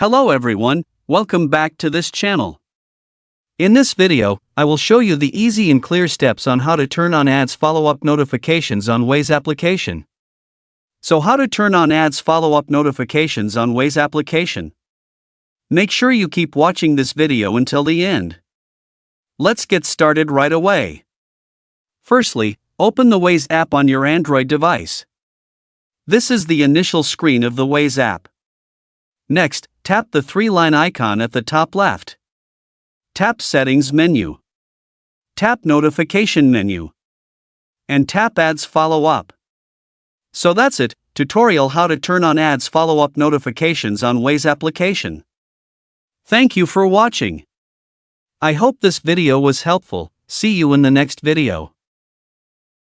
Hello everyone, welcome back to this channel. In this video, I will show you the easy and clear steps on how to turn on ads follow-up notifications on Waze application. So how to turn on ads follow-up notifications on Waze application? Make sure you keep watching this video until the end. Let's get started right away. Firstly, open the Waze app on your Android device. This is the initial screen of the Waze app. Next, tap the three-line icon at the top left. Tap Settings menu. Tap Notification menu. And tap Ads Follow-up. So that's it, tutorial how to turn on ads follow-up notifications on Waze application. Thank you for watching. I hope this video was helpful. See you in the next video.